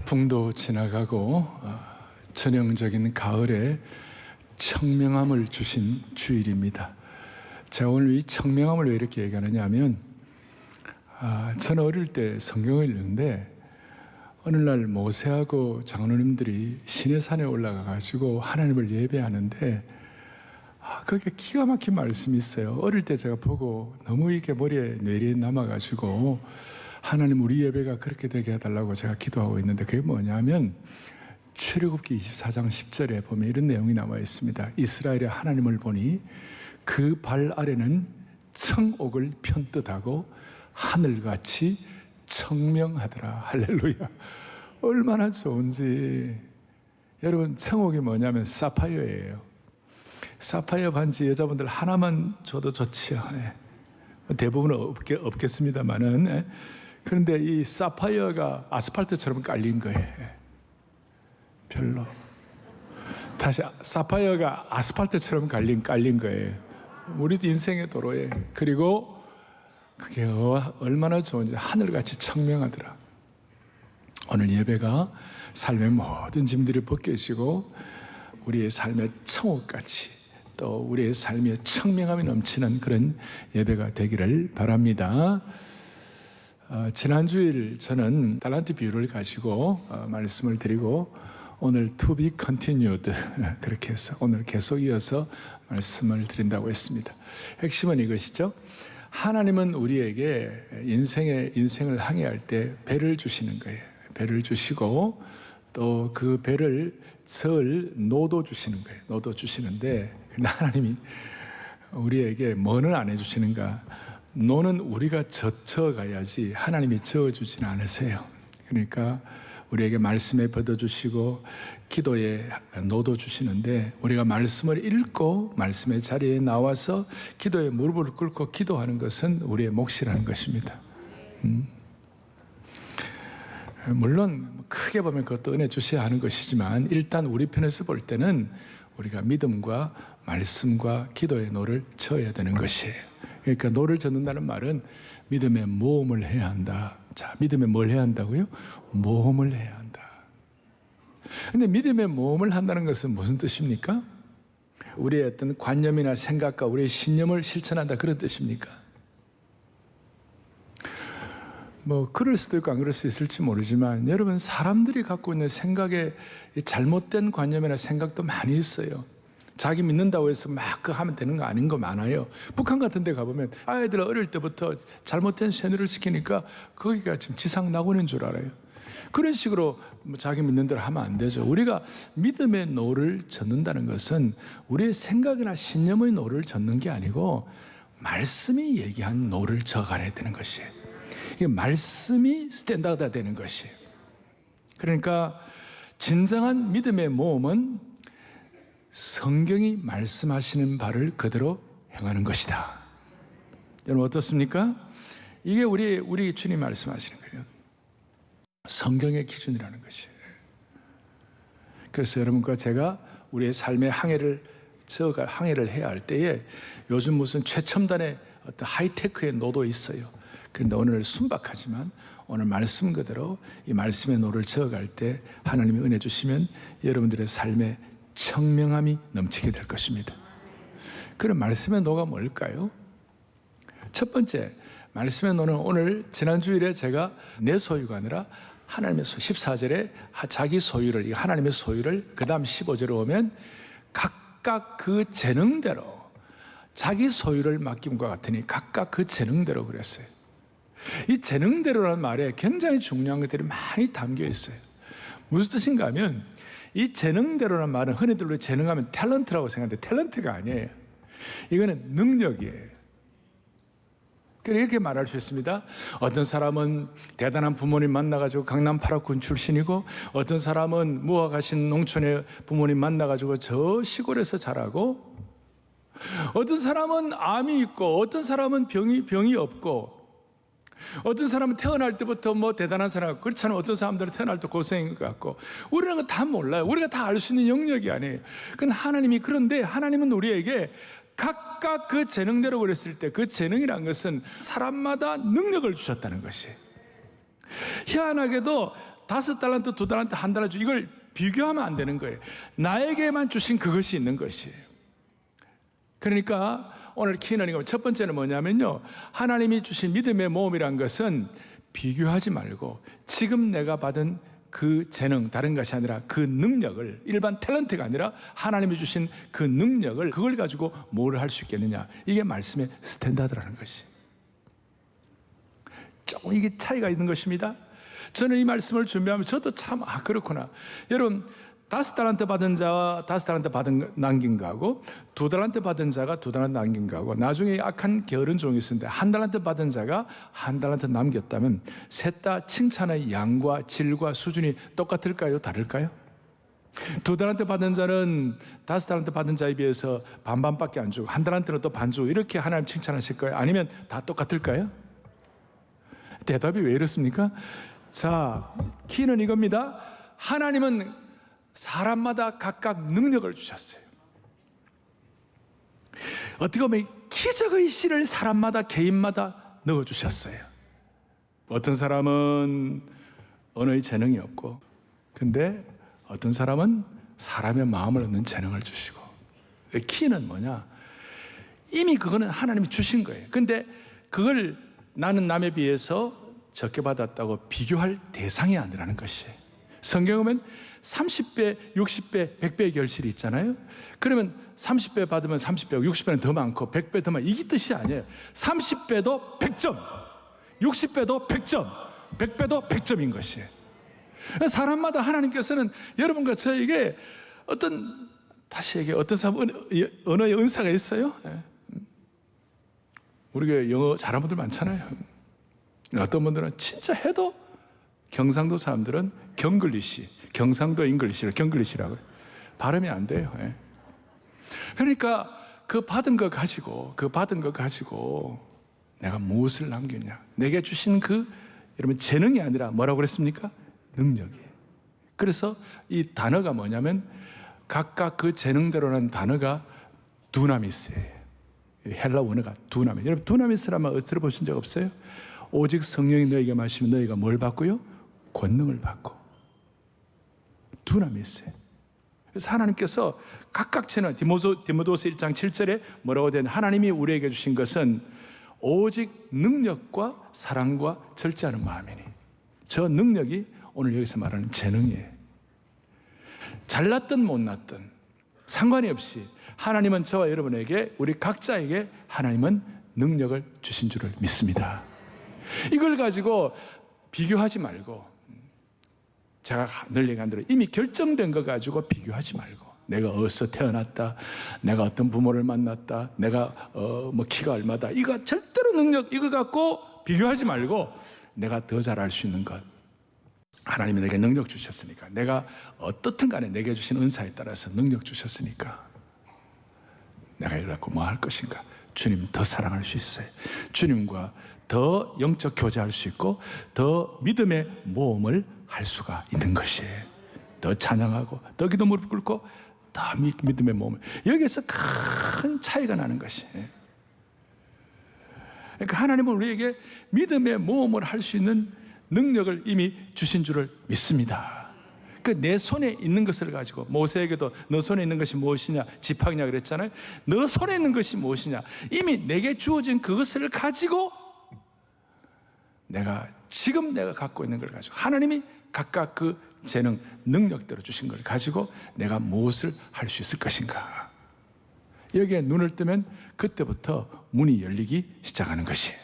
태풍도 지나가고 전형적인 가을에 청명함을 주신 주일입니다. 제가 오늘 이 청명함을 왜 이렇게 얘기하느냐 하면 저는 어릴 때 성경을 읽는데 어느 날 모세하고 장로님들이 시내산에 올라가 가지고 하나님을 예배하는데 그게 기가 막힌 말씀이 있어요. 어릴 때 제가 보고 너무 이렇게 머리에 뇌리에 남아가지고 하나님 우리 예배가 그렇게 되게 해달라고 제가 기도하고 있는데 그게 뭐냐면 출애굽기 24장 10절에 보면 이런 내용이 나와 있습니다. 이스라엘의 하나님을 보니 그 발 아래는 청옥을 편뜻하고 하늘같이 청명하더라. 할렐루야. 얼마나 좋은지. 여러분, 청옥이 뭐냐면 사파이어예요. 사파이어 반지 여자분들 하나만 줘도 좋지요. 대부분은 없겠습니다만은. 그런데 이 사파이어가 아스팔트처럼 깔린 거예요. 별로. 다시 사파이어가 아스팔트처럼 깔린 거예요. 우리 인생의 도로에. 그리고 그게 얼마나 좋은지 하늘같이 청명하더라. 오늘 예배가 삶의 모든 짐들이 벗겨지고 우리의 삶의 청옥같이 또 우리의 삶의 청명함이 넘치는 그런 예배가 되기를 바랍니다. 지난주일 저는 달란트 비유를 가지고 말씀을 드리고 오늘 to be continued 그렇게 해서 오늘 계속 이어서 말씀을 드린다고 했습니다. 핵심은 이것이죠. 하나님은 우리에게 인생을 항해할 때 배를 주시는 거예요. 배를 주시고 또 그 배를 설 노도 주시는 거예요. 노도 주시는데 하나님이 우리에게 뭐는 안 해주시는가? 노는 우리가 젖혀가야지 하나님이 저어주지는 않으세요. 그러니까 우리에게 말씀에 뻗어주시고 기도에 노도 주시는데 우리가 말씀을 읽고 말씀의 자리에 나와서 기도에 무릎을 꿇고 기도하는 것은 우리의 몫이라는 것입니다. 물론 크게 보면 그것도 은혜 주셔야 하는 것이지만 일단 우리 편에서 볼 때는 우리가 믿음과 말씀과 기도의 노를 쳐야 되는 것이에요. 그러니까 노를 젓는다는 말은 믿음의 모험을 해야 한다. 자, 믿음에 뭘 해야 한다고요? 모험을 해야 한다. 근데 믿음의 모험을 한다는 것은 무슨 뜻입니까? 우리의 어떤 관념이나 생각과 우리의 신념을 실천한다 그런 뜻입니까? 그럴 수도 있고 안 그럴 수 있을지 모르지만 여러분 사람들이 갖고 있는 생각에 잘못된 관념이나 생각도 많이 있어요. 자기 믿는다고 해서 막 그거 하면 되는 거 아닌 거 많아요. 북한 같은 데 가보면 아이들 어릴 때부터 잘못된 세뇌를 시키니까 거기가 지금 지상 낙원인 줄 알아요. 그런 식으로 자기 믿는 대로 하면 안 되죠. 우리가 믿음의 노를 젓는다는 것은 우리의 생각이나 신념의 노를 젓는 게 아니고 말씀이 얘기한 노를 져가야 되는 것이에요. 이게 말씀이 스탠다드가 되는 것이에요. 그러니까 진정한 믿음의 모험은 성경이 말씀하시는 바를 그대로 행하는 것이다. 여러분 어떻습니까? 이게 우리 주님 말씀하시는 거예요. 성경의 기준이라는 것이에요. 그래서 여러분과 제가 우리의 삶의 항해를 해야 할 때에 요즘 무슨 최첨단의 어떤 하이테크의 노도 있어요. 그런데 오늘 순박하지만 오늘 말씀 그대로 이 말씀의 노를 저어갈 때 하나님이 은혜 주시면 여러분들의 삶에 청명함이 넘치게 될 것입니다. 그럼 말씀의 노가 뭘까요? 첫 번째, 말씀의 노는 오늘 지난주일에 제가 내 소유가 아니라 하나님의 소유, 14절에 자기 소유를, 하나님의 소유를 그 다음 15절에 오면 각각 그 재능대로 자기 소유를 맡김과 같으니 각각 그 재능대로 그랬어요. 이 재능대로라는 말에 굉장히 중요한 것들이 많이 담겨 있어요. 무슨 뜻인가 하면 이 재능대로라는 말은 흔히들 우리 재능하면 탤런트라고 생각하는데 탤런트가 아니에요. 이거는 능력이에요. 그래서 이렇게 말할 수 있습니다. 어떤 사람은 대단한 부모님 만나가지고 강남 8학군 출신이고 어떤 사람은 무학하신 농촌의 부모님 만나가지고 저 시골에서 자라고 어떤 사람은 암이 있고 어떤 사람은 병이 없고 어떤 사람은 태어날 때부터 대단한 사람, 그렇지 않으면 어떤 사람들은 태어날 때 고생인 것 같고, 우리는 건 다 몰라요. 우리가 다 알 수 있는 영역이 아니에요. 그런데 하나님은 우리에게 각각 그 재능대로 그랬을 때 그 재능이란 것은 사람마다 능력을 주셨다는 것이에요. 희한하게도 5달란트, 2달란트, 1달란트 이걸 비교하면 안 되는 거예요. 나에게만 주신 그것이 있는 것이에요. 그러니까 오늘 키는 이거 첫 번째는 뭐냐면요, 하나님이 주신 믿음의 모험이란 것은 비교하지 말고 지금 내가 받은 그 재능, 다른 것이 아니라 그 능력을, 일반 탤런트가 아니라 하나님이 주신 그 능력을, 그걸 가지고 뭘 할 수 있겠느냐, 이게 말씀의 스탠다드라는 것이. 조금 이게 차이가 있는 것입니다. 저는 이 말씀을 준비하면 저도 참 그렇구나. 여러분, 5달란트 받은 자와 5달란트 남긴 거하고 2달란트 받은 자가 2달란트 남긴 거하고, 나중에 악한 게으른 종이 있었는데 1달란트 받은 자가 1달란트 남겼다면 셋 다 칭찬의 양과 질과 수준이 똑같을까요? 다를까요? 2달란트 받은 자는 5달란트 받은 자에 비해서 반반밖에 안 주고 1달란트는 또 반 주고, 이렇게 하나님 칭찬하실 거예요? 아니면 다 똑같을까요? 대답이 왜 이렇습니까? 자, 키는 이겁니다. 하나님은 사람마다 각각 능력을 주셨어요. 어떻게 보면 기적의 씨를 사람마다, 개인마다 넣어주셨어요. 어떤 사람은 언어의 재능이 없고, 근데 어떤 사람은 사람의 마음을 얻는 재능을 주시고. 키는 뭐냐? 이미 그거는 하나님이 주신 거예요. 근데 그걸 나는 남에 비해서 적게 받았다고 비교할 대상이 아니라는 것이에요. 성경에 보면 30배, 60배, 100배의 결실이 있잖아요. 그러면 30배 받으면 30배, 60배는 더 많고 100배 더 많고, 이게 뜻이 아니에요. 30배도 100점, 60배도 100점, 100배도 100점인 것이에요. 사람마다 하나님께서는 여러분과 저에게 다시 얘기해, 어떤 사람은 언어의 은사가 있어요. 우리가 영어 잘하는 분들 많잖아요. 어떤 분들은 진짜 해도, 경상도 사람들은 경상도 잉글리시를 경글리시라고 해요. 발음이 안 돼요. 그러니까 그 받은 거 가지고 내가 무엇을 남겼냐, 내게 주신 여러분 재능이 아니라 뭐라고 그랬습니까? 능력이에요. 그래서 이 단어가 뭐냐면 각각 그 재능대로라는 단어가 두나미스예요. 헬라 원어가 두나미스. 여러분, 두나미스라면 들어보신 적 없어요? 오직 성령이 너에게 마시면 너희가 뭘 받고요? 권능을 받고. 두나미스예요. 그래서 하나님께서 각각 재능, 디모데후서 1장 7절에 뭐라고 되냐, 하나님이 우리에게 주신 것은 오직 능력과 사랑과 절제하는 마음이니, 저 능력이 오늘 여기서 말하는 재능이에요. 잘났든 못났든 상관이 없이 하나님은 저와 여러분에게, 우리 각자에게 하나님은 능력을 주신 줄을 믿습니다. 이걸 가지고 비교하지 말고, 제가 늘 얘기한 대로 이미 결정된 거 가지고 비교하지 말고, 내가 어디서 태어났다, 내가 어떤 부모를 만났다, 내가 키가 얼마다, 이거 절대로 능력 이거 갖고 비교하지 말고, 내가 더 잘할 수 있는 것, 하나님이 내게 능력 주셨으니까, 내가 어떻든 간에 내게 주신 은사에 따라서 능력 주셨으니까 내가 이걸 갖고 뭐 할 것인가, 주님 더 사랑할 수 있어요. 주님과 더 영적 교제할 수 있고, 더 믿음의 모험을 할 수가 있는 것이에요. 더 찬양하고, 더 기도 무릎 꿇고, 더 믿음의 모험을. 여기에서 큰 차이가 나는 것이에요. 그러니까 하나님은 우리에게 믿음의 모험을 할 수 있는 능력을 이미 주신 줄을 믿습니다. 내 손에 있는 것을 가지고, 모세에게도 너 손에 있는 것이 무엇이냐, 지팡이냐 그랬잖아요. 너 손에 있는 것이 무엇이냐, 이미 내게 주어진 그것을 가지고 지금 내가 갖고 있는 걸 가지고, 하나님이 각각 그 재능, 능력대로 주신 걸 가지고 내가 무엇을 할 수 있을 것인가, 여기에 눈을 뜨면 그때부터 문이 열리기 시작하는 것이에요.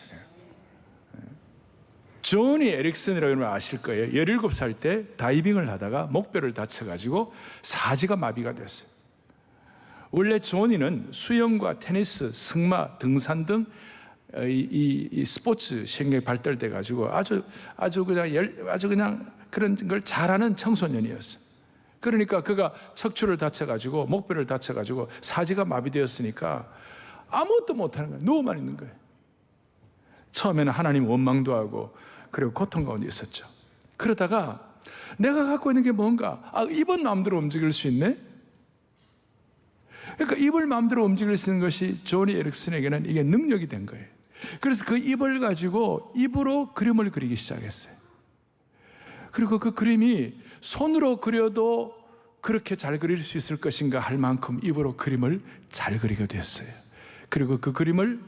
조니 에릭슨이라고 여러분 아실 거예요. 17살 때 다이빙을 하다가 목뼈를 다쳐가지고 사지가 마비가 됐어요. 원래 조니는 수영과 테니스, 승마, 등산 등 이 스포츠 신경이 발달돼 가지고 아주 그냥 그런 걸 잘하는 청소년이었어요. 그러니까 그가 척추를 다쳐가지고, 목뼈를 다쳐가지고 사지가 마비되었으니까 아무것도 못하는 거예요. 누워만 있는 거예요. 처음에는 하나님 원망도 하고, 그리고 고통 가운데 있었죠. 그러다가 내가 갖고 있는 게 뭔가, 입은 마음대로 움직일 수 있네. 그러니까 입을 마음대로 움직일 수 있는 것이 조니 에릭슨에게는 이게 능력이 된 거예요. 그래서 그 입을 가지고 입으로 그림을 그리기 시작했어요. 그리고 그 그림이 손으로 그려도 그렇게 잘 그릴 수 있을 것인가 할 만큼 입으로 그림을 잘 그리게 됐어요. 그리고 그 그림을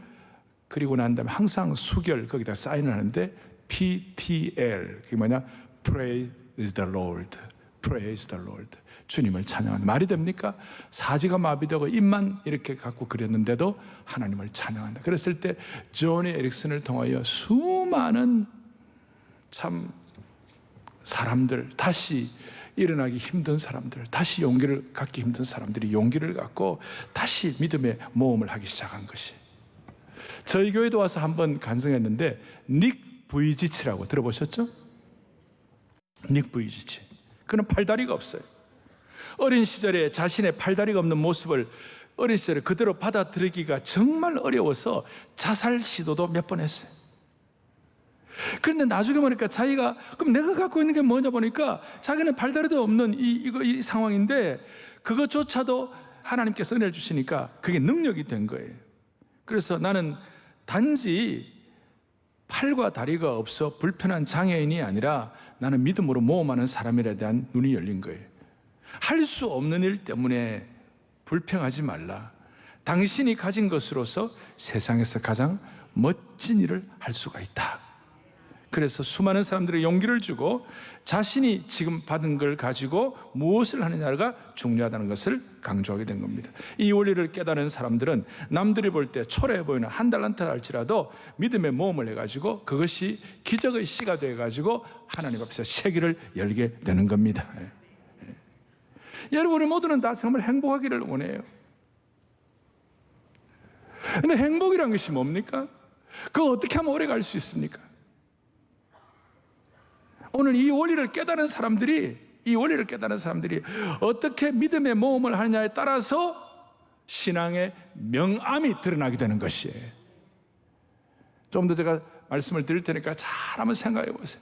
그리고 난 다음에 항상 수결 거기다 사인을 하는데 PTL, 그게 뭐냐? Praise the Lord, Praise the Lord. 주님을 찬양하는 말이 됩니까? 사지가 마비되고 입만 이렇게 갖고 그렸는데도 하나님을 찬양한다. 그랬을 때 조니 에릭슨을 통하여 수많은 참 사람들, 다시 일어나기 힘든 사람들, 다시 용기를 갖기 힘든 사람들이 용기를 갖고 다시 믿음의 모험을 하기 시작한 것이. 저희 교회도 와서 한번 간증했는데 닉 부이지치라고 들어보셨죠? 닉 부이지치. 그는 팔다리가 없어요. 어린 시절에 자신의 팔다리가 없는 모습을 어린 시절에 그대로 받아들이기가 정말 어려워서 자살 시도도 몇 번 했어요. 그런데 나중에 보니까 자기가 그럼 내가 갖고 있는 게 뭐냐 보니까 자기는 팔다리도 없는 이 상황인데 그것조차도 하나님께서 은혜를 주시니까 그게 능력이 된 거예요. 그래서 나는 단지 팔과 다리가 없어 불편한 장애인이 아니라 나는 믿음으로 모험하는 사람이라에 대한 눈이 열린 거예요. 할 수 없는 일 때문에 불평하지 말라. 당신이 가진 것으로서 세상에서 가장 멋진 일을 할 수가 있다. 그래서 수많은 사람들의 용기를 주고 자신이 지금 받은 걸 가지고 무엇을 하느냐가 중요하다는 것을 강조하게 된 겁니다. 이 원리를 깨달은 사람들은 남들이 볼 때 초라해 보이는 한 달란트를 할지라도 믿음의 모험을 해가지고 그것이 기적의 씨가 돼가지고 하나님 앞에서 세계를 열게 되는 겁니다. 여러분, 우리 모두는 다 정말 행복하기를 원해요. 근데 행복이란 것이 뭡니까? 그거 어떻게 하면 오래 갈 수 있습니까? 오늘 이 원리를 깨달은 사람들이 어떻게 믿음의 모험을 하느냐에 따라서 신앙의 명암이 드러나게 되는 것이에요. 좀 더 제가 말씀을 드릴 테니까 잘 한번 생각해 보세요.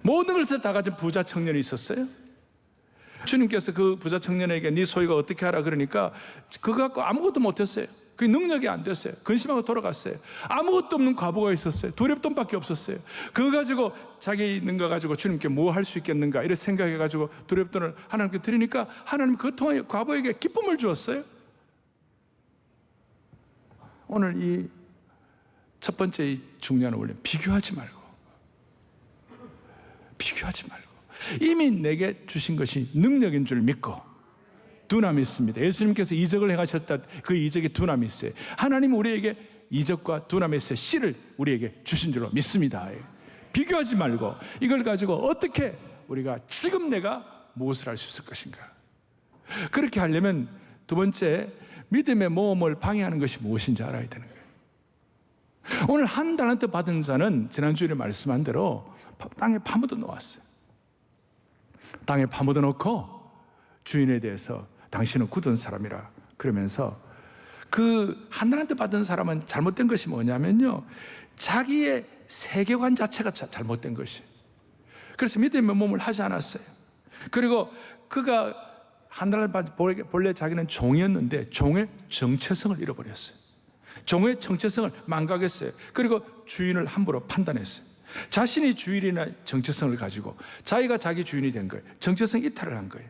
모든 것을 다 가진 부자 청년이 있었어요. 주님께서 그 부자 청년에게 네 소유가 어떻게 하라 그러니까 그거 갖고 아무것도 못했어요. 그 능력이 안 됐어요. 근심하고 돌아갔어요. 아무것도 없는 과부가 있었어요. 두렵돈밖에 없었어요. 그거 가지고 자기 있는 거 가지고 주님께 뭐 할 수 있겠는가 이렇게 생각해가지고 두렵돈을 하나님께 드리니까 하나님 그거 통하여 과부에게 기쁨을 주었어요. 오늘 이 첫 번째 이 중요한 원리, 비교하지 말고 이미 내게 주신 것이 능력인 줄 믿고 두나미 있습니다. 예수님께서 이적을 행하셨다. 그 이적에 두나미 있어요. 하나님은 우리에게 이적과 두나미의 씨를 우리에게 주신 줄로 믿습니다. 비교하지 말고 이걸 가지고 어떻게 우리가 지금 내가 무엇을 할 수 있을 것인가. 그렇게 하려면 두 번째, 믿음의 모험을 방해하는 것이 무엇인지 알아야 되는 거예요. 오늘 한 달란트 받은 자는 지난주에 말씀한 대로 땅에 파묻어 놓았어요. 땅에 파묻어 놓고 주인에 대해서 당신은 굳은 사람이라 그러면서 그 한 달란트 받은 사람은 잘못된 것이 뭐냐면요, 자기의 세계관 자체가 잘못된 것이. 그래서 믿음의 몸을 하지 않았어요. 그리고 그가 한 달란트 받은 본래 자기는 종이었는데 종의 정체성을 잃어버렸어요. 종의 정체성을 망각했어요. 그리고 주인을 함부로 판단했어요. 자신이 주인이나 정체성을 가지고 자기가 자기 주인이 된 거예요. 정체성 이탈을 한 거예요.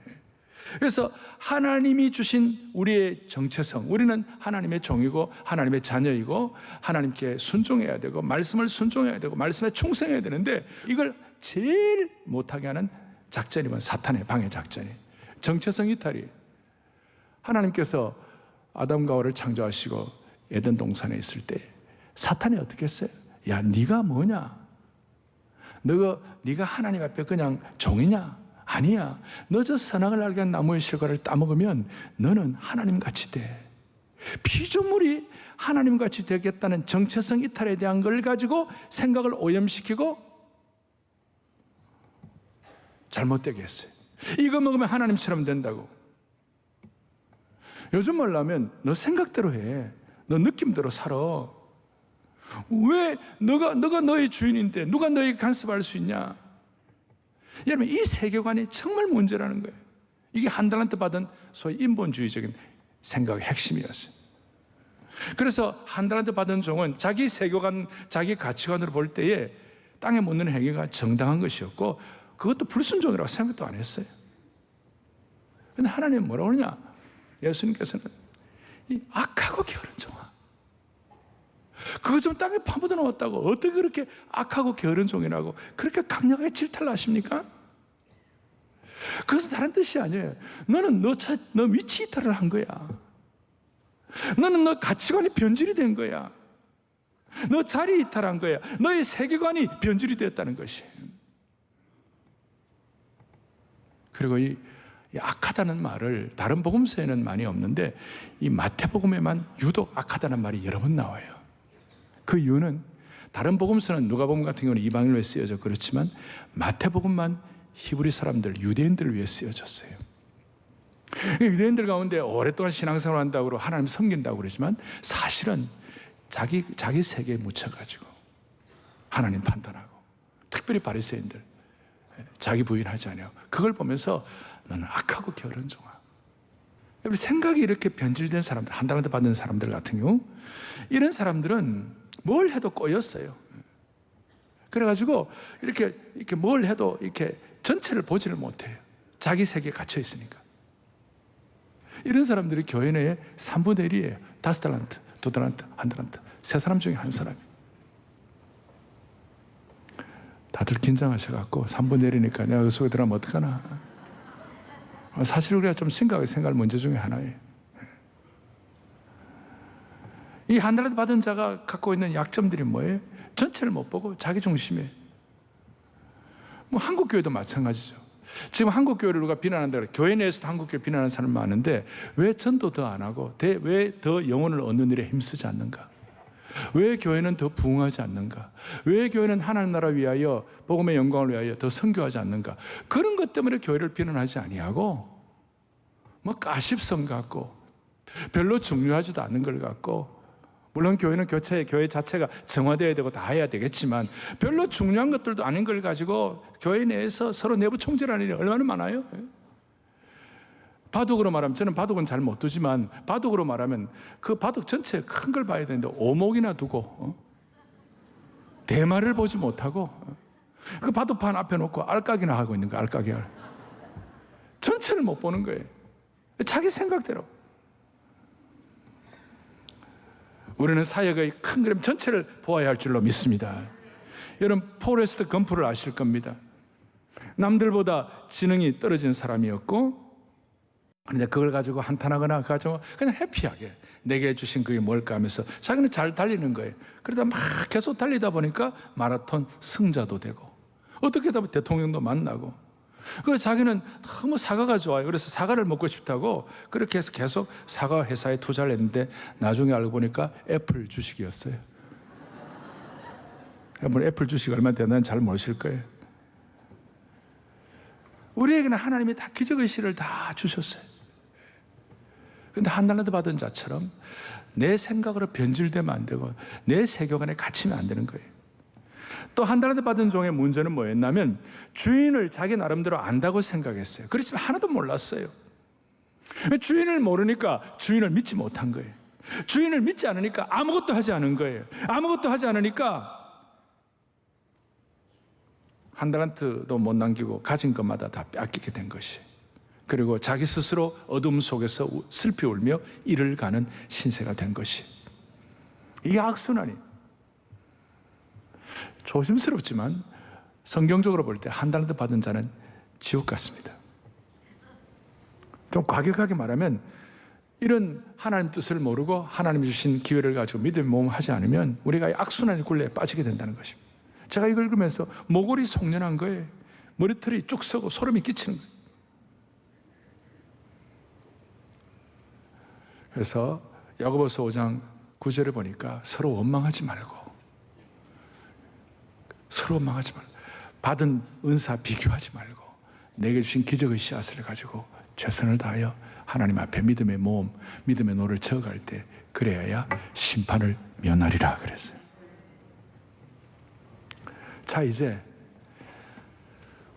그래서 하나님이 주신 우리의 정체성, 우리는 하나님의 종이고 하나님의 자녀이고 하나님께 순종해야 되고 말씀을 순종해야 되고 말씀에 충성해야 되는데 이걸 제일 못하게 하는 작전이면 사탄의 방해 작전이 정체성 이탈이. 하나님께서 아담과 하와를 창조하시고 에덴 동산에 있을 때 사탄이 어떻게 했어요? 야, 네가 뭐냐? 네가 하나님 앞에 그냥 종이냐? 아니야. 너 저 선악을 알게 한 나무의 실과를 따먹으면 너는 하나님같이 돼. 피조물이 하나님같이 되겠다는 정체성 이탈에 대한 걸 가지고 생각을 오염시키고 잘못되게 했어요. 이거 먹으면 하나님처럼 된다고. 요즘 말로 너 생각대로 해. 너 느낌대로 살아. 왜 너가 너의 주인인데 누가 너에게 간섭할 수 있냐? 여러분, 이 세계관이 정말 문제라는 거예요. 이게 한 달란트 받은 소위 인본주의적인 생각의 핵심이었어요. 그래서 한 달란트 받은 종은 자기 세계관, 자기 가치관으로 볼 때에 땅에 묻는 행위가 정당한 것이었고 그것도 불순종이라고 생각도 안 했어요. 그런데 하나님은 뭐라고 하느냐? 예수님께서는 이 악하고 게으른 종아, 그거 좀 땅에 파묻어 놓았다고 어떻게 그렇게 악하고 게으른 종이라고 그렇게 강력하게 질타를 하십니까? 그것은 다른 뜻이 아니에요. 너는 너 위치 이탈을 한 거야. 너는 너 가치관이 변질이 된 거야. 너 자리 이탈한 거야. 너의 세계관이 변질이 되었다는 것이. 그리고 이 악하다는 말을 다른 복음서에는 많이 없는데 이 마태복음에만 유독 악하다는 말이 여러 번 나와요. 그 이유는 다른 복음서는 누가복음 같은 경우는 이방인을 위해 쓰여져 그렇지만 마태복음만 히브리 사람들, 유대인들을 위해 쓰여졌어요. 유대인들 가운데 오랫동안 신앙생활을 한다고 하나님 섬긴다고 그러지만 사실은 자기 세계에 묻혀가지고 하나님 판단하고, 특별히 바리새인들 자기 부인하지 않아요. 그걸 보면서 너는 악하고 게으른 종아. 우리 생각이 이렇게 변질된 사람들, 한 달란트 받은 사람들 같은 경우, 이런 사람들은 뭘 해도 꼬였어요. 그래가지고 이렇게 뭘 해도 이렇게 전체를 보지를 못해요. 자기 세계에 갇혀 있으니까. 이런 사람들이 교회 내에 3분의 1이에요. 5달란트, 2달란트, 1달란트. 3사람 중에 한 사람이. 다들 긴장하셔갖고 3분의 1이니까 내가 그 속에 들어가면 어떡하나. 사실 우리가 좀 심각하게 생각할 문제 중에 하나예요. 이 한 달란트 받은 자가 갖고 있는 약점들이 뭐예요? 전체를 못 보고 자기 중심에. 뭐 한국 교회도 마찬가지죠. 지금 한국 교회를 누가 비난한다 그래. 교회 내에서도 한국 교회 비난하는 사람 많은데 왜 전도 더 안 하고 왜 더 영혼을 얻는 일에 힘쓰지 않는가? 왜 교회는 더 부흥하지 않는가? 왜 교회는 하나님 나라 위하여 복음의 영광을 위하여 더 선교하지 않는가? 그런 것 때문에 교회를 비난하지 아니하고 뭐 가십성 갖고 별로 중요하지도 않은 걸 갖고, 물론 교회는 교회 자체가 정화되어야 되고 다 해야 되겠지만 별로 중요한 것들도 아닌 걸 가지고 교회 내에서 서로 내부 총질하는 일이 얼마나 많아요. 바둑으로 말하면, 저는 바둑은 잘 못 두지만 바둑으로 말하면 그 바둑 전체 큰 걸 봐야 되는데 오목이나 두고 대마를 보지 못하고 그 바둑판 앞에 놓고 알까기나 하고 있는 거야. 알까기를 전체를 못 보는 거예요. 자기 생각대로. 우리는 사역의 큰 그림 전체를 보아야 할 줄로 믿습니다. 여러분, 포레스트 검프를 아실 겁니다. 남들보다 지능이 떨어진 사람이었고, 그런데 그걸 가지고 한탄하거나 가지고 그냥 해피하게 내게 주신 그게 뭘까 하면서 자기는 잘 달리는 거예요. 그러다 막 계속 달리다 보니까 마라톤 승자도 되고 어떻게 하다 보면 대통령도 만나고, 그 자기는 너무 사과가 좋아요. 그래서 사과를 먹고 싶다고 그렇게 해서 계속 사과 회사에 투자를 했는데 나중에 알고 보니까 애플 주식이었어요. 여러분, 애플 주식 얼마 되나는 잘 모르실 거예요. 우리에게는 하나님이 다 기적의 씨를 다 주셨어요. 그런데 한 달란트 받은 자처럼 내 생각으로 변질되면 안 되고 내 세계관에 갇히면 안 되는 거예요. 또 한 달란트 받은 종의 문제는 뭐였냐면 주인을 자기 나름대로 안다고 생각했어요. 그렇지만 하나도 몰랐어요. 주인을 모르니까 주인을 믿지 못한 거예요. 주인을 믿지 않으니까 아무것도 하지 않은 거예요. 아무것도 하지 않으니까 한 달란트도 못 남기고 가진 것마다 다 빼앗기게 된 것이, 그리고 자기 스스로 어둠 속에서 슬피 울며 이를 가는 신세가 된 것이, 이게 악순환이. 조심스럽지만 성경적으로 볼 때 한 달란트 받은 자는 지옥 같습니다. 좀 과격하게 말하면 이런 하나님 뜻을 모르고 하나님이 주신 기회를 가지고 믿음의 모험하지 않으면 우리가 악순환의 굴레에 빠지게 된다는 것입니다. 제가 이걸 읽으면서 모골이 송연한 거예요. 머리털이 쭉 서고 소름이 끼치는 거예요. 그래서 야고보서 5장 9절에 보니까 서로 원망하지 말고, 받은 은사 비교하지 말고 내게 주신 기적의 씨앗을 가지고 최선을 다하여 하나님 앞에 믿음의 모험, 믿음의 노를 저어갈 때 그래야 심판을 면하리라 그랬어요. 자, 이제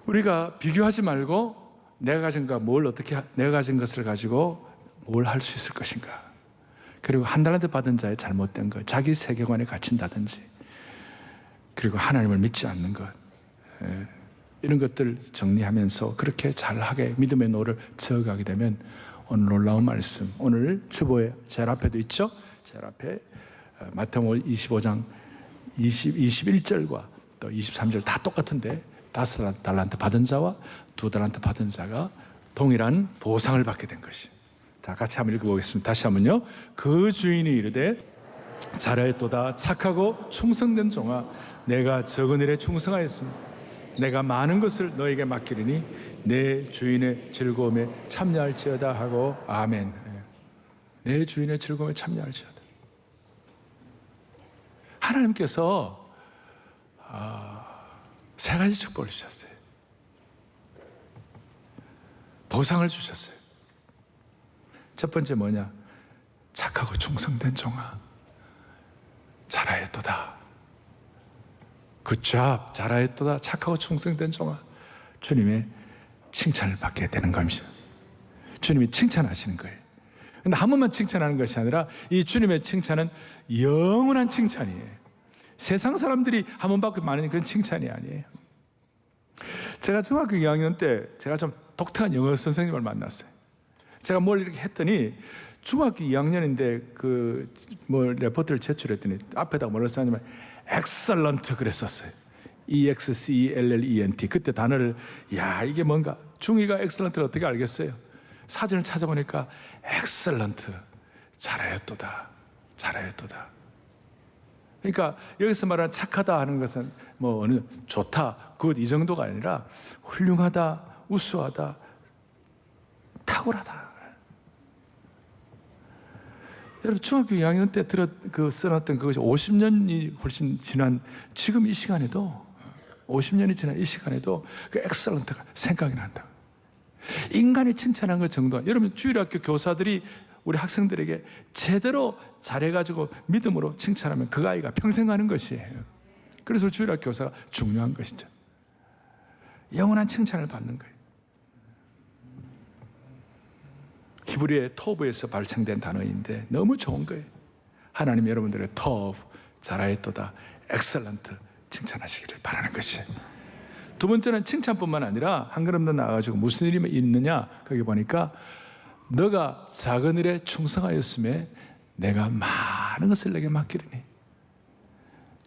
우리가 비교하지 말고 내가 가진 것을 가지고 뭘 할 수 있을 것인가, 그리고 한 달란트 받은 자의 잘못된 것, 자기 세계관에 갇힌다든지 그리고 하나님을 믿지 않는 것, 이런 것들 정리하면서 그렇게 잘하게 믿음의 노를 저어가게 되면 오늘 놀라운 말씀, 오늘 주보에 제일 앞에도 있죠? 제일 앞에 마태복음 25장 21절과 또 23절 다 똑같은데 5달란트 받은 자와 2달란트 받은 자가 동일한 보상을 받게 된 것이. 자, 같이 한번 읽어보겠습니다. 다시 한번요. 그 주인이 이르되 잘하였도다 착하고 충성된 종아, 내가 적은 일에 충성하였습니다. 내가 많은 것을 너에게 맡기리니 내 주인의 즐거움에 참여할지어다 하고 아멘. 내 주인의 즐거움에 참여할지어다. 하나님께서 세 가지 축복을 주셨어요. 보상을 주셨어요. 첫 번째 뭐냐? 착하고 충성된 종아, 잘하였도다. 굿잡, 잘하였도다. 착하고 충성된 종아. 주님의 칭찬을 받게 되는 겁니다. 주님이 칭찬하시는 거예요. 근데 한 번만 칭찬하는 것이 아니라 이 주님의 칭찬은 영원한 칭찬이에요. 세상 사람들이 한 번 받고 마는 그런 칭찬이 아니에요. 제가 중학교 2학년 때 제가 좀 독특한 영어 선생님을 만났어요. 제가 뭘 이렇게 했더니 중학교 2학년인데 레포트를 제출했더니 앞에다가 뭐라고 썼냐면 excellent 그랬었어요. excellent. 그때 단어를 이게 뭔가 중2가 excellent를 어떻게 알겠어요? 사전을 찾아보니까 excellent, 잘하였도다. 잘하였도다. 그러니까 여기서 말하는 착하다 하는 것은 뭐 어느 좋다, 굿 이 정도가 아니라 훌륭하다, 우수하다, 탁월하다. 여러분 중학교 2학년 때 써놨던 그것이 50년이 훨씬 지난 지금 이 시간에도 50년이 지난 이 시간에도 그 엑셀런트가 생각이 난다. 인간이 칭찬한 것 정도. 여러분 주일학교 교사들이 우리 학생들에게 제대로 잘해가지고 믿음으로 칭찬하면 그 아이가 평생 가는 것이에요. 그래서 주일학교 교사가 중요한 것이죠. 영원한 칭찬을 받는 거예요. 히브리의 토브에서 발생된 단어인데 너무 좋은 거예요. 하나님 여러분들의 토브, 잘하였도다, 엑셀런트 칭찬하시기를 바라는 것이에요. 두 번째는 칭찬뿐만 아니라 한 걸음 더 나아가지고 무슨 일이 있느냐, 거기 보니까 너가 작은 일에 충성하였음에 내가 많은 것을 내게 맡기리니.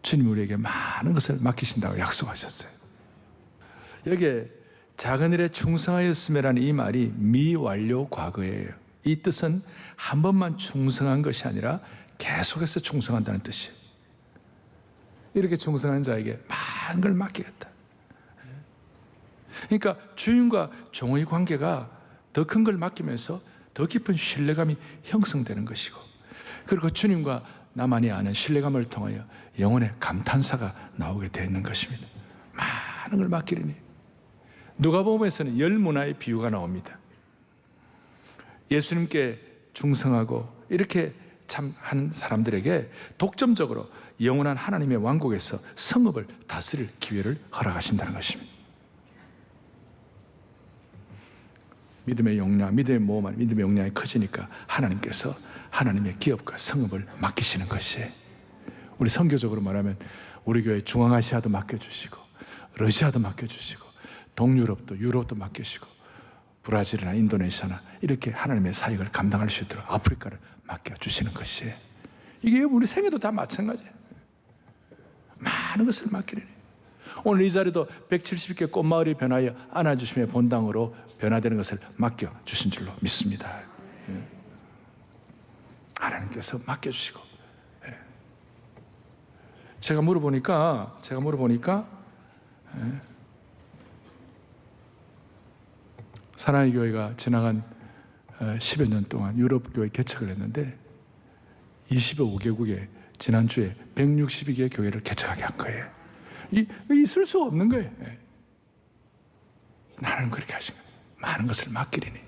주님 우리에게 많은 것을 맡기신다고 약속하셨어요. 여기에 작은 일에 충성하였음이라는 이 말이 미완료 과거예요. 이 뜻은 한 번만 충성한 것이 아니라 계속해서 충성한다는 뜻이에요. 이렇게 충성하는 자에게 많은 걸 맡기겠다. 그러니까 주인과 종의 관계가 더 큰 걸 맡기면서 더 깊은 신뢰감이 형성되는 것이고, 그리고 주님과 나만이 아는 신뢰감을 통하여 영혼의 감탄사가 나오게 되는 것입니다. 많은 걸 맡기리니. 누가복음에서는 10문화의 비유가 나옵니다. 예수님께 충성하고 이렇게 참 한 사람들에게 독점적으로 영원한 하나님의 왕국에서 성읍을 다스릴 기회를 허락하신다는 것입니다. 믿음의 용량, 믿음의 모험, 믿음의 용량이 커지니까 하나님께서 하나님의 기업과 성읍을 맡기시는 것이에요. 우리 선교적으로 말하면 우리 교회 중앙아시아도 맡겨주시고 러시아도 맡겨주시고 동유럽도 유럽도 맡기시고 브라질이나 인도네시아나 이렇게 하나님의 사역을 감당할 수 있도록 아프리카를 맡겨주시는 것이에요. 이게 우리 생애도 다 마찬가지예요. 많은 것을 맡기려니. 오늘 이 자리도 170개 꽃마을이 변하여 안아주심의 본당으로 변화되는 것을 맡겨주신 줄로 믿습니다. 하나님께서 맡겨주시고. 제가 물어보니까 사랑의 교회가 지나간 10여 년 동안 유럽 교회 개척을 했는데 25개국에 지난주에 162개 교회를 개척하게 한 거예요. 있을 수 없는 거예요. 나는 그렇게 하신 거예요. 많은 것을 맡기리니.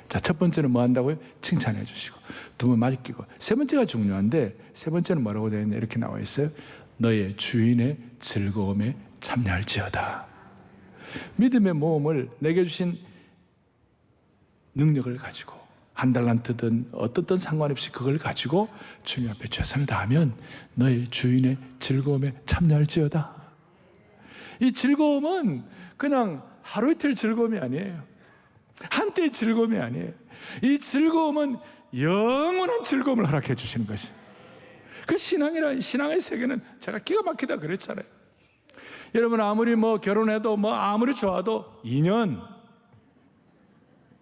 자, 첫 번째는 뭐 한다고요? 칭찬해 주시고, 두 번 맡기고, 세 번째가 중요한데, 세 번째는 뭐라고 되어 있냐, 이렇게 나와 있어요. 너의 주인의 즐거움에 참여할지어다. 믿음의 모험을 내게 주신 능력을 가지고 한 달란트든 어떻든 상관없이 그걸 가지고 주님 앞에 최선을 다하면 너의 주인의 즐거움에 참여할지어다. 이 즐거움은 그냥 하루 이틀 즐거움이 아니에요. 한때의 즐거움이 아니에요. 이 즐거움은 영원한 즐거움을 허락해 주시는 것이에요. 그 신앙의 세계는 제가 기가 막히다 그랬잖아요. 여러분, 아무리 결혼해도 아무리 좋아도 2년,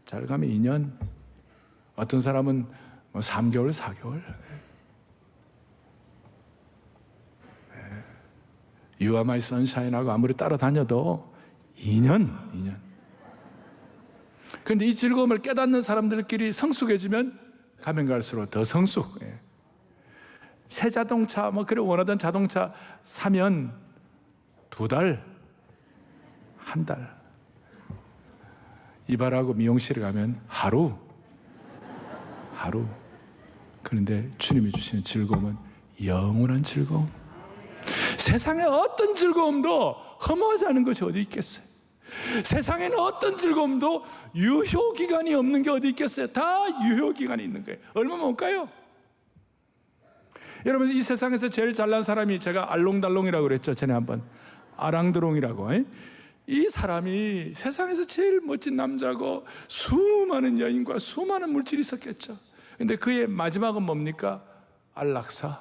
잘 가면 2년, 어떤 사람은 3개월, 4개월. You are my sunshine하고 아무리 따라다녀도 2년. 그런데 이 즐거움을 깨닫는 사람들끼리 성숙해지면 가면 갈수록 더 성숙. 새 자동차, 그래 원하던 자동차 사면 2달, 1달. 이발하고 미용실에 가면 하루. 그런데 주님이 주시는 즐거움은 영원한 즐거움. 세상의 어떤 즐거움도 허무하지 않은 것이 어디 있겠어요? 세상에는 어떤 즐거움도 유효기간이 없는 게 어디 있겠어요? 다 유효기간이 있는 거예요. 얼마 못 가요? 여러분, 이 세상에서 제일 잘난 사람이 제가 알롱달롱이라고 그랬죠. 전에 한번 아랑드롱이라고. 이 사람이 세상에서 제일 멋진 남자고 수많은 여인과 수많은 물질이 있었겠죠. 근데 그의 마지막은 뭡니까? 안락사가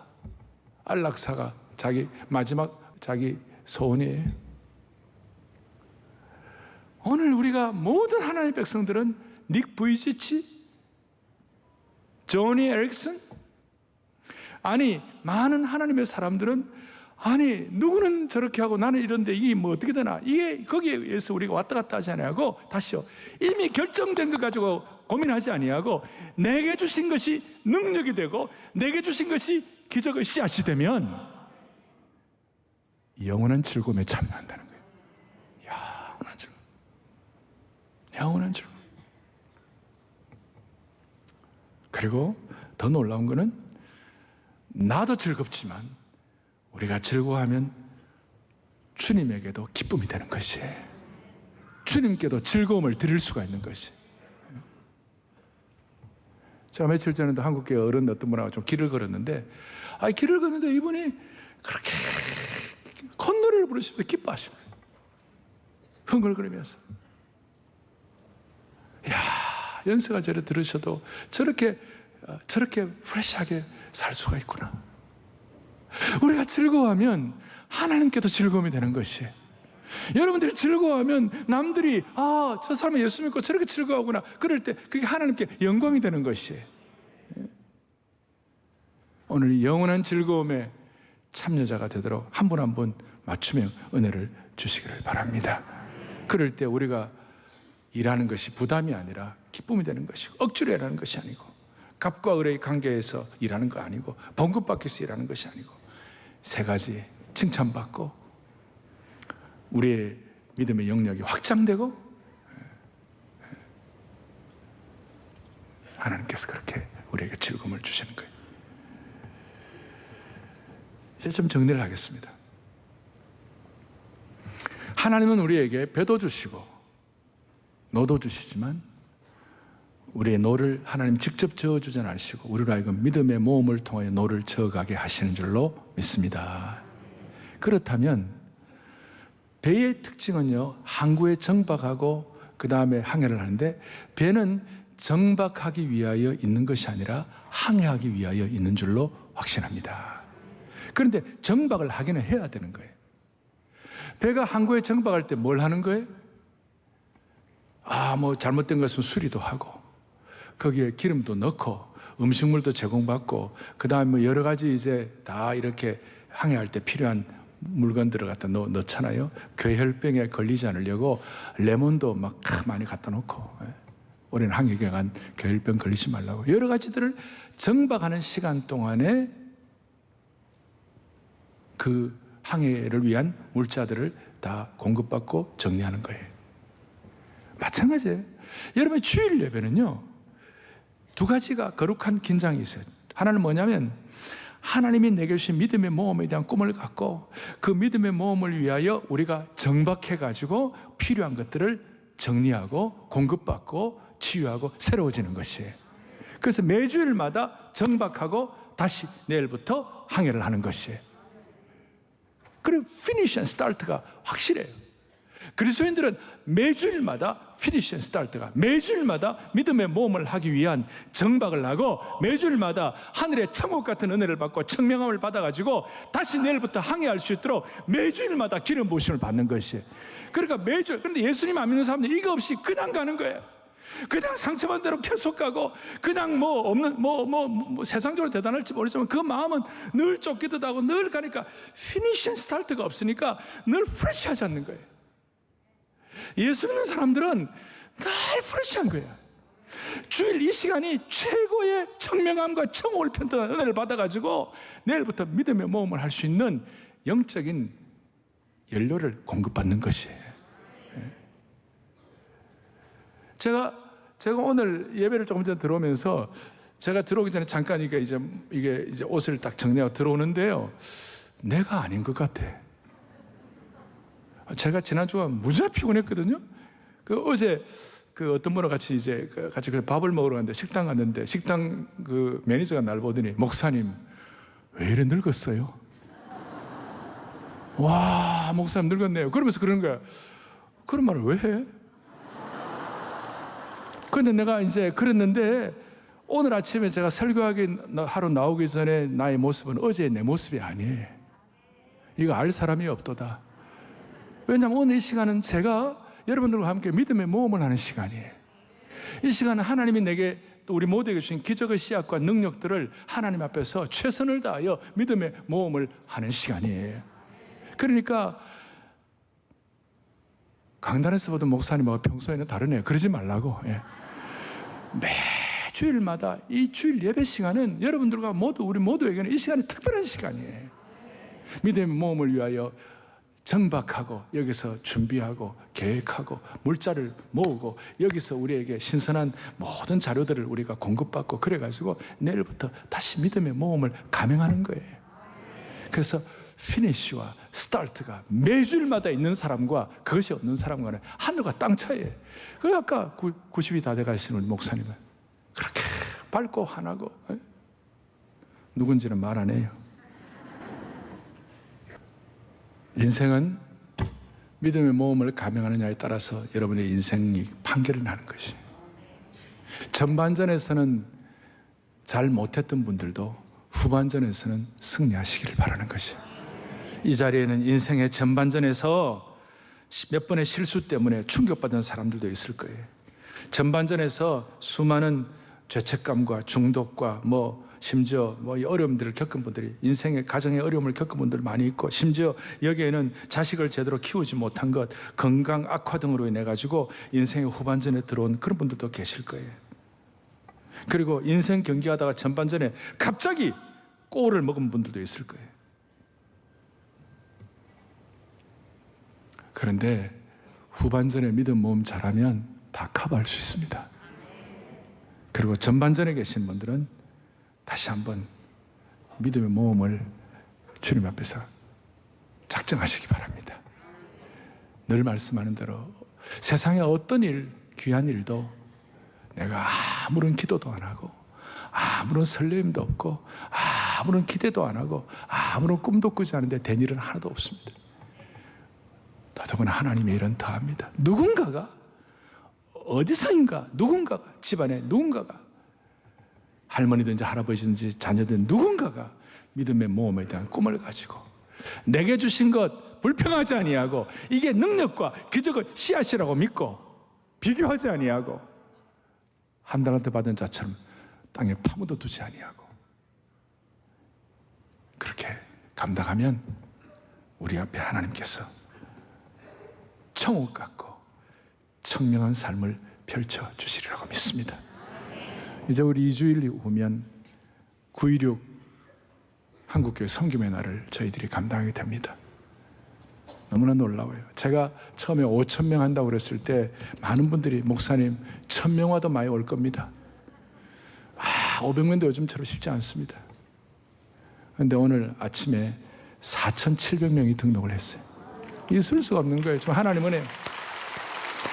자기 소원이에요. 오늘 우리가 모든 하나님의 백성들은 닉 부이치치, 조니 에릭슨, 많은 하나님의 사람들은 누구는 저렇게 하고 나는 이런데 이게 어떻게 되나? 이게 거기에 의해서 우리가 왔다 갔다 하지 아니하고, 다시요, 이미 결정된 것 가지고 고민하지 아니하고 내게 주신 것이 능력이 되고 내게 주신 것이 기적의 씨앗이 되면 영원한 즐거움에 참여한다는 거예요. 영원한 즐거움. 그리고 더 놀라운 거는 나도 즐겁지만 우리가 즐거워하면 주님에게도 기쁨이 되는 것이에요. 주님께도 즐거움을 드릴 수가 있는 것이에요. 제가 며칠 전에도 한국교회 어른 어떤 분하고 좀 길을 걸었는데 이분이 그렇게 콧노래를 부르시면서 기뻐하시고 흥얼거리면서, 연세가 저래 들으셔도 저렇게 프레시하게 살 수가 있구나. 우리가 즐거워하면 하나님께도 즐거움이 되는 것이에요. 여러분들이 즐거워하면 남들이 저 사람은 예수 믿고 저렇게 즐거워하구나, 그럴 때 그게 하나님께 영광이 되는 것이에요. 오늘 이 영원한 즐거움에 참여자가 되도록 한 분 한 분 맞춤형 은혜를 주시기를 바랍니다. 그럴 때 우리가 일하는 것이 부담이 아니라 기쁨이 되는 것이고, 억지로 일하는 것이 아니고, 갑과 을의 관계에서 일하는 거 아니고, 봉급받기 위해서 일하는 것이 아니고, 3가지 칭찬받고 우리의 믿음의 영역이 확장되고, 하나님께서 그렇게 우리에게 즐거움을 주시는 거예요. 이제 좀 정리를 하겠습니다. 하나님은 우리에게 배도 주시고 노도 주시지만 우리의 노를 하나님 직접 저어주지 않으시고 우리로 하여금 믿음의 모험을 통하여 노를 저어가게 하시는 줄로 믿습니다. 그렇다면 배의 특징은요, 항구에 정박하고 그 다음에 항해를 하는데, 배는 정박하기 위하여 있는 것이 아니라 항해하기 위하여 있는 줄로 확신합니다. 그런데 정박을 하기는 해야 되는 거예요. 배가 항구에 정박할 때 뭘 하는 거예요? 잘못된 것은 수리도 하고, 거기에 기름도 넣고, 음식물도 제공받고, 그 다음에 여러 가지 이제 다 이렇게 항해할 때 필요한 물건들을 갖다 넣잖아요. 괴혈병에 걸리지 않으려고 레몬도 막 많이 갖다 놓고, 올해는 항해에 간 괴혈병 걸리지 말라고 여러 가지들을 정박하는 시간 동안에 그 항해를 위한 물자들을 다 공급받고 정리하는 거예요. 마찬가지예요. 여러분, 주일 예배는요, 2가지가 거룩한 긴장이 있어요. 하나는 뭐냐면, 하나님이 내게 주신 믿음의 모험에 대한 꿈을 갖고 그 믿음의 모험을 위하여 우리가 정박해가지고 필요한 것들을 정리하고 공급받고 치유하고 새로워지는 것이에요. 그래서 매주일마다 정박하고 다시 내일부터 항해를 하는 것이에요. 그리고 피니시 앤 스타트가 확실해요. 그리스도인들은 매주일마다 피니시 앤 스타트가, 매주일마다 믿음의 모험을 하기 위한 정박을 하고, 매주일마다 하늘의 천국 같은 은혜를 받고 청명함을 받아가지고 다시 내일부터 항해할 수 있도록 매주일마다 기름 부으심을 받는 것이에요. 그러니까 매주, 그런데 예수님 안 믿는 사람들 이거 없이 그냥 가는 거예요. 그냥 상처만 대로 계속 가고, 그냥 세상적으로 대단할지 모르지만 그 마음은 늘 쫓기듯 하고 늘 가니까 피니시 앤 스타트가 없으니까 늘 프레시하지 않는 거예요. 예수 믿는 사람들은 늘 프레시한 거예요. 주일 이 시간이 최고의 청명함과 청호를 편안한 은혜를 받아가지고 내일부터 믿음의 모험을 할 수 있는 영적인 연료를 공급받는 것이에요. 제가 오늘 예배를 조금 전에 들어오면서, 제가 들어오기 전에 잠깐 이게 이제 옷을 딱 정리하고 들어오는데요, 내가 아닌 것 같아. 제가 지난주가 무지하게 피곤했거든요. 어제 어떤 분과 같이 같이 밥을 먹으러 갔는데, 식당 갔는데, 식당 매니저가 날 보더니, 목사님 왜 이래 늙었어요? 와, 목사님 늙었네요. 그러면서 그러는 거야. 그런 말을 왜 해? 그런데 내가 이제 그랬는데, 오늘 아침에 제가 설교하기 하러 나오기 전에 나의 모습은 어제의 내 모습이 아니에요. 이거 알 사람이 없도다. 왜냐하면 오늘 이 시간은 제가 여러분들과 함께 믿음의 모험을 하는 시간이에요. 이 시간은 하나님이 내게, 또 우리 모두에게 주신 기적의 씨앗과 능력들을 하나님 앞에서 최선을 다하여 믿음의 모험을 하는 시간이에요. 그러니까 강단에서 보던 목사님하고 평소에는 다르네요. 그러지 말라고. 매주일마다 이 주일 예배 시간은 여러분들과 우리 모두에게는 이 시간이 특별한 시간이에요. 믿음의 모험을 위하여 정박하고, 여기서 준비하고 계획하고 물자를 모으고, 여기서 우리에게 신선한 모든 자료들을 우리가 공급받고, 그래가지고 내일부터 다시 믿음의 모험을 감행하는 거예요. 그래서 피니쉬와 스타트가 매주일마다 있는 사람과 그것이 없는 사람과는 하늘과 땅 차이예요. 그 아까 90이 다 돼가시는 우리 목사님은 그렇게 밝고 환하고, 누군지는 말 안 해요. 인생은 믿음의 모험을 감행하느냐에 따라서 여러분의 인생이 판결을 나는 것이. 전반전에서는 잘 못했던 분들도 후반전에서는 승리하시기를 바라는 것이. 이 자리에는 인생의 전반전에서 몇 번의 실수 때문에 충격받은 사람들도 있을 거예요. 전반전에서 수많은 죄책감과 중독과 심지어 어려움들을 겪은 분들이, 인생의 가정의 어려움을 겪은 분들 많이 있고, 심지어 여기에는 자식을 제대로 키우지 못한 것, 건강 악화 등으로 인해 가지고 인생의 후반전에 들어온 그런 분들도 계실 거예요. 그리고 인생 경기하다가 전반전에 갑자기 꼬를 먹은 분들도 있을 거예요. 그런데 후반전에 믿음 모험 잘하면 다 커버할 수 있습니다. 그리고 전반전에 계신 분들은 다시 한번 믿음의 모험을 주님 앞에서 작정하시기 바랍니다. 늘 말씀하는 대로 세상의 어떤 일, 귀한 일도 내가 아무런 기도도 안 하고, 아무런 설렘도 없고, 아무런 기대도 안 하고, 아무런 꿈도 꾸지 않은데 된 일은 하나도 없습니다. 더더구나 하나님의 일은 더합니다. 누군가가 어디서인가, 누군가가, 집안에 누군가가, 할머니든지 할아버지든지 자녀든 누군가가 믿음의 모험에 대한 꿈을 가지고 내게 주신 것 불평하지 아니하고, 이게 능력과 기적의 씨앗이라고 믿고 비교하지 아니하고, 한 달한테 받은 자처럼 땅에 파묻어 두지 아니하고, 그렇게 감당하면 우리 앞에 하나님께서 청옥 같고 청명한 삶을 펼쳐 주시리라고 믿습니다. 이제 우리 2주일 후면 9.16 한국교회 선교의 날을 저희들이 감당하게 됩니다. 너무나 놀라워요. 제가 처음에 5,000명 한다고 그랬을 때 많은 분들이 목사님 1,000명 와도 많이 올 겁니다. 500명도 요즘처럼 쉽지 않습니다. 그런데 오늘 아침에 4,700명이 등록을 했어요. 있을 수가 없는 거예요. 좀 하나님 은혜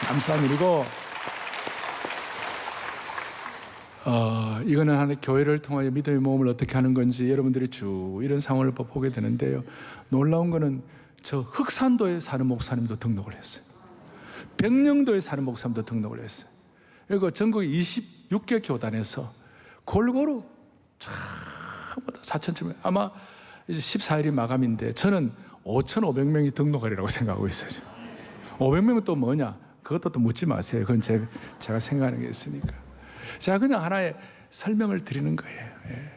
감사한 일이고, 이거는 하나의 교회를 통하여 믿음의 모험을 어떻게 하는 건지 여러분들이 쭉 이런 상황을 보게 되는데요. 놀라운 거는 저 흑산도에 사는 목사님도 등록을 했어요. 백령도에 사는 목사님도 등록을 했어요. 그리고 전국 26개 교단에서 골고루 전부 다 4,700명, 아마 이제 14일이 마감인데 저는 5,500명이 등록하리라고 생각하고 있어요. 500명은 또 뭐냐? 그것도 또 묻지 마세요. 그건 제가 생각하는 게 있으니까. 제가 그냥 하나의 설명을 드리는 거예요. 예.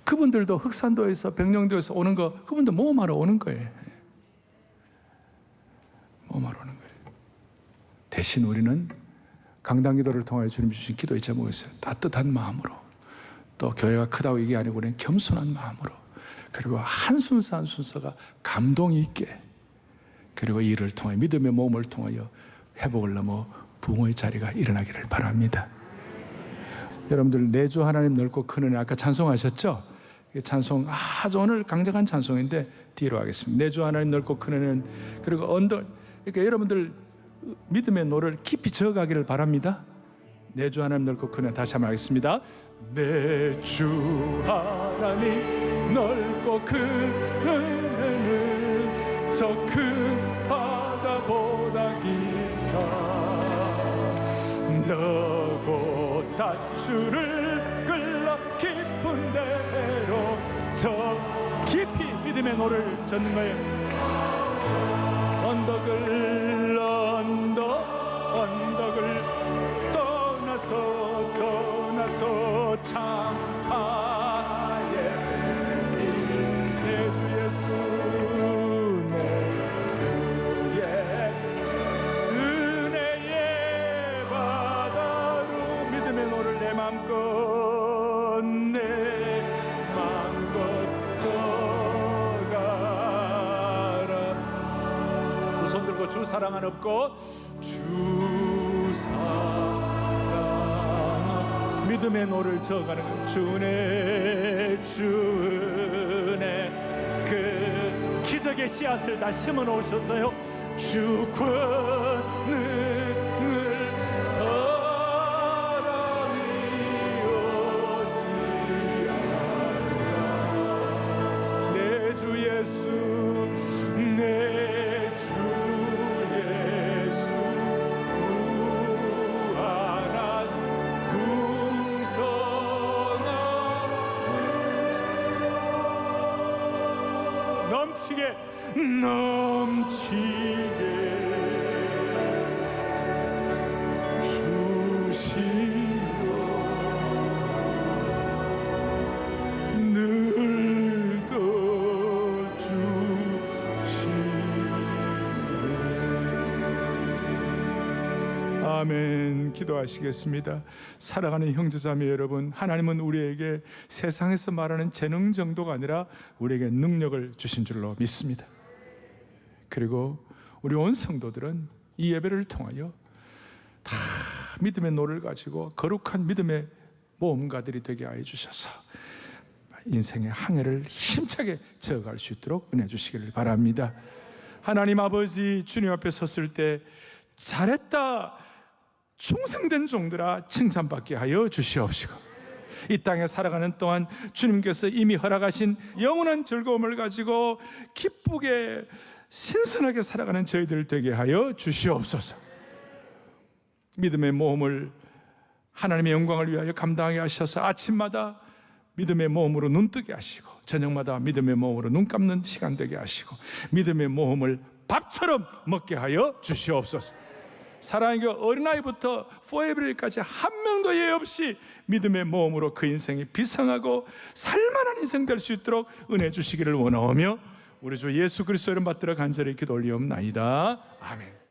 그분들도 흑산도에서 백령도에서 오는 거, 그분도 모험하러 오는 거예요. 예. 모험하러 오는 거예요. 대신 우리는 강단기도를 통하여 주님 주신 기도의 제목이 있어요. 따뜻한 마음으로, 또 교회가 크다고 이게 아니고 그냥 겸손한 마음으로, 그리고 한 순서 한 순서가 감동이 있게, 그리고 이를 통해 믿음의 모험을 통하여 회복을 넘어 부흥의 자리가 일어나기를 바랍니다. 여러분들, 내 주 하나님 넓고 큰 은혜, 아까 찬송하셨죠? 이 찬송 아주 오늘 강력한 찬송인데 뒤로 하겠습니다. 내 주 하나님 넓고 큰 은혜는, 그리고 그러니까 여러분들 믿음의 노를 깊이 저어가기를 바랍니다. 내 주 하나님 넓고 큰 은혜, 다시 한번 하겠습니다. 내 주 하나님 넓고 큰 은혜는 저 큰 바다보다 깊다. 너고 닷줄을 끌러 깊은 데로 저 깊이 믿음의 노를 젓는 거예요. 언덕을 떠나서 창파에 내 주 예수, 내 주의 은혜의 바다로 믿음의 노를 내 맘껏 져가라. 두 손 들고 주 사랑 안 없고 주 사랑 믿음의 노를 저어가는 것. 주네 그 기적의 씨앗을 다 심어 놓으셨어요. 주 권능을 사람이 얻지 않아. 내 주 예수, 내 주 예수 무한한 풍성한 넘치게 주시오. 늘 더 주시네. 아멘. 기도하시겠습니다. 사랑하는 형제자매 여러분, 하나님은 우리에게 세상에서 말하는 재능 정도가 아니라 우리에게 능력을 주신 줄로 믿습니다. 그리고 우리 온 성도들은 이 예배를 통하여 다 믿음의 노를 가지고 거룩한 믿음의 모험가들이 되게 하여 주셔서 인생의 항해를 힘차게 저어갈 수 있도록 은혜 주시기를 바랍니다. 하나님 아버지, 주님 앞에 섰을 때 잘했다, 충성된 종들아 칭찬받게 하여 주시옵시고, 이 땅에 살아가는 동안 주님께서 이미 허락하신 영원한 즐거움을 가지고 기쁘게 신선하게 살아가는 저희들 되게 하여 주시옵소서. 믿음의 모험을 하나님의 영광을 위하여 감당하게 하셔서 아침마다 믿음의 모험으로 눈뜨게 하시고, 저녁마다 믿음의 모험으로 눈 감는 시간 되게 하시고, 믿음의 모험을 밥처럼 먹게 하여 주시옵소서. 사랑하는 그 어린아이부터 포에브리까지 한 명도 예외 없이 믿음의 모험으로 그 인생이 비상하고 살만한 인생 될 수 있도록 은혜 주시기를 원하오며, 우리 주 예수 그리스도 이름 받들어 간절히 기도 올리옵나이다. 아멘.